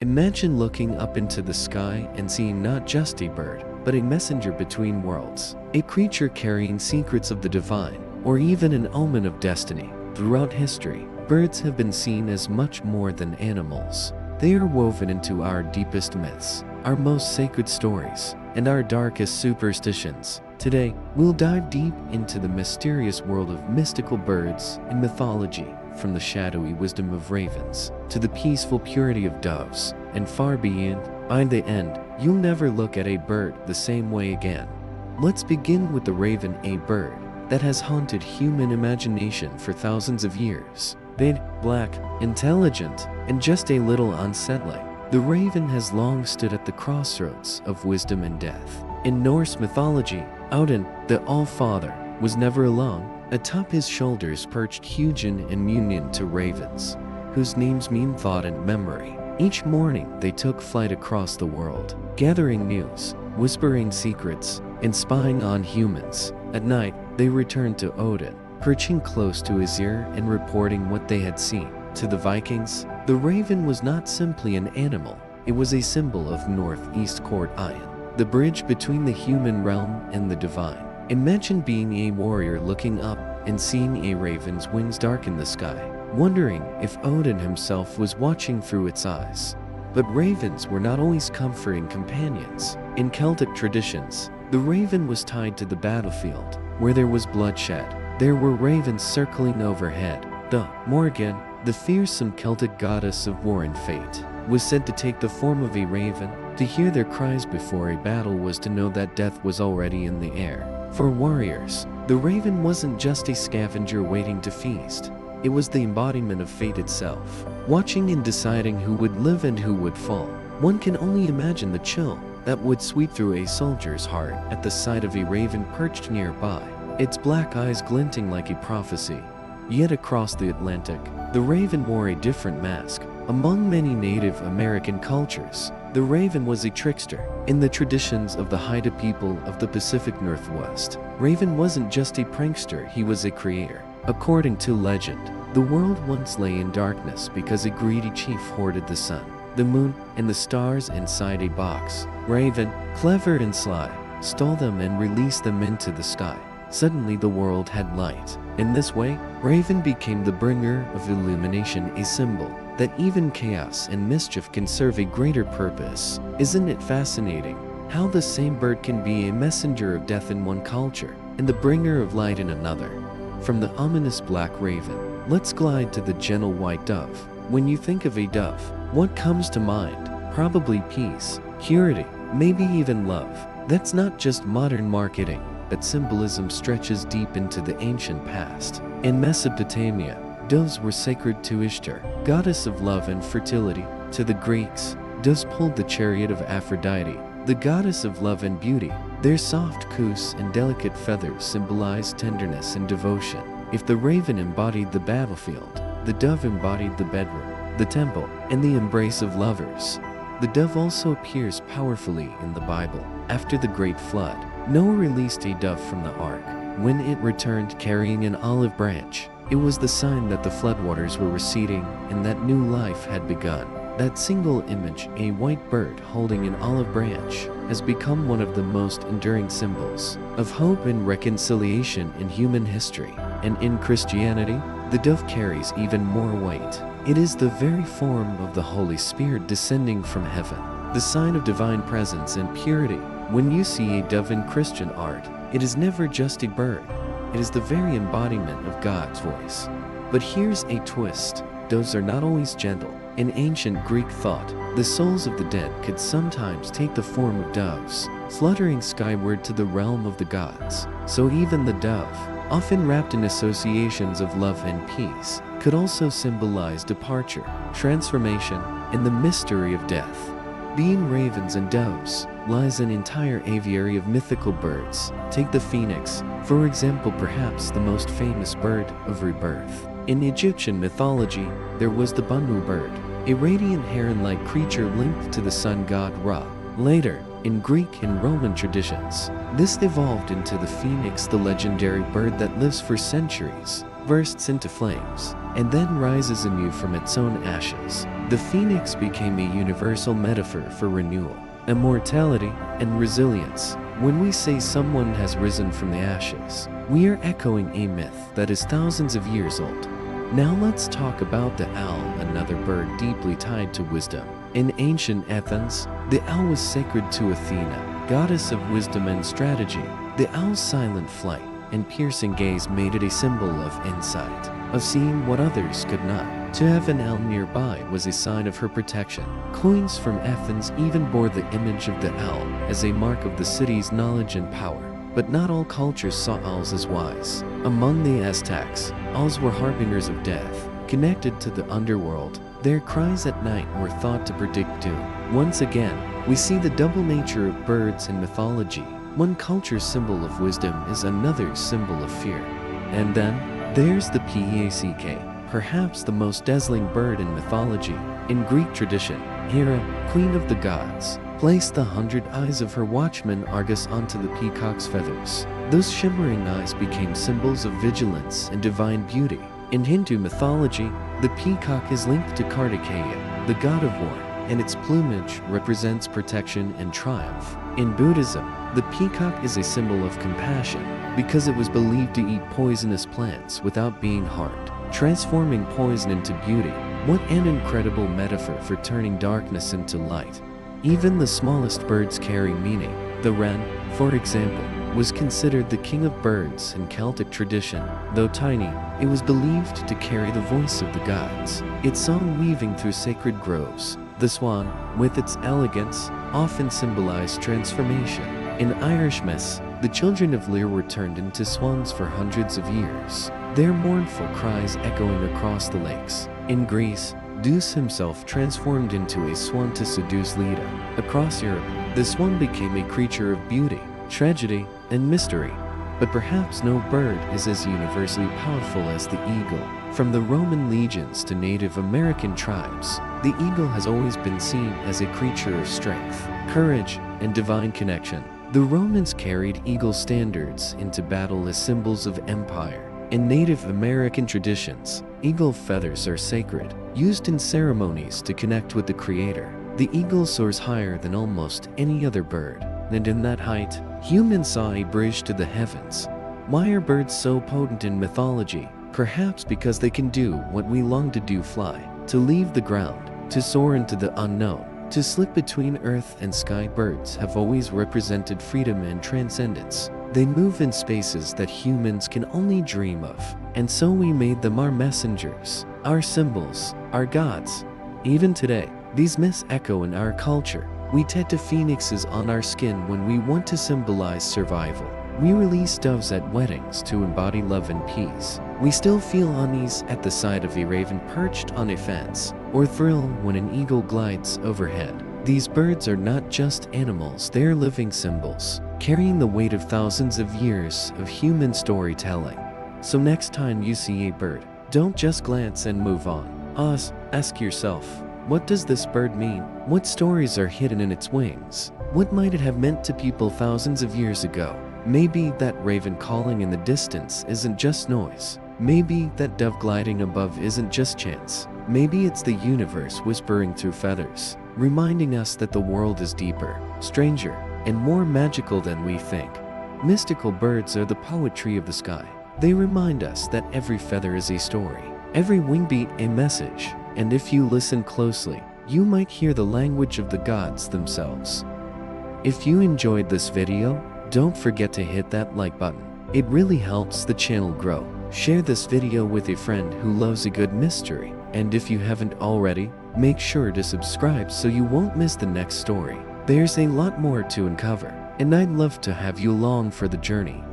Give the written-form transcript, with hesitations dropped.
Imagine looking up into the sky and seeing not just a bird, but a messenger between worlds, a creature carrying secrets of the divine, or even an omen of destiny. Throughout history, birds have been seen as much more than animals. They are woven into our deepest myths, our most sacred stories, and our darkest superstitions. Today, we'll dive deep into the mysterious world of mystical birds and mythology, from the shadowy wisdom of ravens to the peaceful purity of doves, and far beyond. By the end, you'll never look at a bird the same way again. Let's begin with the raven, a bird that has haunted human imagination for thousands of years. Big, black, intelligent, and just a little unsettling, the raven has long stood at the crossroads of wisdom and death. In Norse mythology, Odin, the All-Father, was never alone. Atop his shoulders perched Hugin and Munin, to ravens, whose names mean thought and memory. Each morning they took flight across the world, gathering news, whispering secrets, and spying on humans. At night, they returned to Odin, perching close to his ear and reporting what they had seen. To the Vikings, the raven was not simply an animal, it was a symbol of Northeast Court Iron, the bridge between the human realm and the divine. Imagine being a warrior looking up and seeing a raven's wings darken the sky, wondering if Odin himself was watching through its eyes. But ravens were not always comforting companions. In Celtic traditions, the raven was tied to the battlefield. Where there was bloodshed, there were ravens circling overhead. The Morgan, the fearsome Celtic goddess of war and fate, was said to take the form of a raven. To hear their cries before a battle was to know that death was already in the air. For warriors, the raven wasn't just a scavenger waiting to feast. It was the embodiment of fate itself, watching and deciding who would live and who would fall. One can only imagine the chill that would sweep through a soldier's heart at the sight of a raven perched nearby, its black eyes glinting like a prophecy. Yet across the Atlantic, the raven wore a different mask. Among many Native American cultures, the raven was a trickster. In the traditions of the Haida people of the Pacific Northwest, Raven wasn't just a prankster, he was a creator. According to legend, the world once lay in darkness because a greedy chief hoarded the sun, the moon, and the stars inside a box. Raven, clever and sly, stole them and released them into the sky. Suddenly the world had light. In this way, Raven became the bringer of illumination, a symbol that even chaos and mischief can serve a greater purpose. Isn't it fascinating how the same bird can be a messenger of death in one culture and the bringer of light in another? From the ominous black raven, let's glide to the gentle white dove. When you think of a dove, what comes to mind? Probably peace, purity, maybe even love. That's not just modern marketing. That symbolism stretches deep into the ancient past. In Mesopotamia, doves were sacred to Ishtar, goddess of love and fertility. To the Greeks, doves pulled the chariot of Aphrodite, the goddess of love and beauty. Their soft coos and delicate feathers symbolized tenderness and devotion. If the raven embodied the battlefield, the dove embodied the bedroom, the temple, and the embrace of lovers. The dove also appears powerfully in the Bible. After the Great Flood, Noah released a dove from the ark. When it returned carrying an olive branch, it was the sign that the floodwaters were receding and that new life had begun. That single image, a white bird holding an olive branch, has become one of the most enduring symbols of hope and reconciliation in human history. And in Christianity, the dove carries even more weight. It is the very form of the Holy Spirit descending from heaven, the sign of divine presence and purity. When you see a dove in Christian art, it is never just a bird. It is the very embodiment of God's voice. But here's a twist. Doves are not always gentle. In ancient Greek thought, the souls of the dead could sometimes take the form of doves, fluttering skyward to the realm of the gods. So even the dove, often wrapped in associations of love and peace, could also symbolize departure, transformation, and the mystery of death. Being ravens and doves lies an entire aviary of mythical birds. Take the phoenix, for example, perhaps the most famous bird of rebirth. In Egyptian mythology, there was the Bunmu bird, a radiant heron-like creature linked to the sun god Ra. Later, in Greek and Roman traditions, this evolved into the phoenix, the legendary bird that lives for centuries. bursts into flames, and then rises anew from its own ashes. The phoenix became a universal metaphor for renewal, immortality, and resilience. When we say someone has risen from the ashes, we are echoing a myth that is thousands of years old. Now let's talk about the owl, another bird deeply tied to wisdom. In ancient Athens, the owl was sacred to Athena, goddess of wisdom and strategy. The owl's silent flight and piercing gaze made it a symbol of insight, of seeing what others could not. To have an owl nearby was a sign of her protection. Coins from Athens even bore the image of the owl as a mark of the city's knowledge and power. But not all cultures saw owls as wise. Among the Aztecs, owls were harbingers of death, connected to the underworld. Their cries at night were thought to predict doom. Once again, we see the double nature of birds in mythology. One culture's symbol of wisdom is another's symbol of fear. And then, there's the peacock, perhaps the most dazzling bird in mythology. In Greek tradition, Hera, queen of the gods, placed the 100 eyes of her watchman Argus onto the peacock's feathers. Those shimmering eyes became symbols of vigilance and divine beauty. In Hindu mythology, the peacock is linked to Kartikeya, the god of war, and its plumage represents protection and triumph. In Buddhism, the peacock is a symbol of compassion because it was believed to eat poisonous plants without being harmed, transforming poison into beauty. What an incredible metaphor for turning darkness into light. Even the smallest birds carry meaning. The wren, for example, was considered the king of birds in Celtic tradition. Though tiny, it was believed to carry the voice of the gods, its song weaving through sacred groves. The swan, with its elegance, often symbolized transformation. In Irish myths, the children of Lear were turned into swans for hundreds of years, their mournful cries echoing across the lakes. In Greece, Zeus himself transformed into a swan to seduce Leda. Across Europe, the swan became a creature of beauty, tragedy, and mystery. But perhaps no bird is as universally powerful as the eagle. From the Roman legions to Native American tribes, the eagle has always been seen as a creature of strength, courage, and divine connection. The Romans carried eagle standards into battle as symbols of empire. In Native American traditions, eagle feathers are sacred, used in ceremonies to connect with the Creator. The eagle soars higher than almost any other bird, and in that height, humans saw a bridge to the heavens. Why are birds so potent in mythology? Perhaps because they can do what we long to do: fly, to leave the ground, to soar into the unknown, to slip between earth and sky. Birds have always represented freedom and transcendence. They move in spaces that humans can only dream of, and so we made them our messengers, our symbols, our gods. Even today, these myths echo in our culture. We tattoo phoenixes on our skin when we want to symbolize survival. We release doves at weddings to embody love and peace. We still feel unease at the sight of a raven perched on a fence, or thrill when an eagle glides overhead. These birds are not just animals, they're living symbols, carrying the weight of thousands of years of human storytelling. So next time you see a bird, don't just glance and move on. Ask yourself, what does this bird mean? What stories are hidden in its wings? What might it have meant to people thousands of years ago? Maybe that raven calling in the distance isn't just noise. Maybe that dove gliding above isn't just chance. Maybe it's the universe whispering through feathers, reminding us that the world is deeper, stranger, and more magical than we think. Mystical birds are the poetry of the sky. They remind us that every feather is a story, every wingbeat a message, and if you listen closely, you might hear the language of the gods themselves. If you enjoyed this video, don't forget to hit that like button. It really helps the channel grow. Share this video with a friend who loves a good mystery. And if you haven't already, make sure to subscribe so you won't miss the next story. There's a lot more to uncover, and I'd love to have you along for the journey.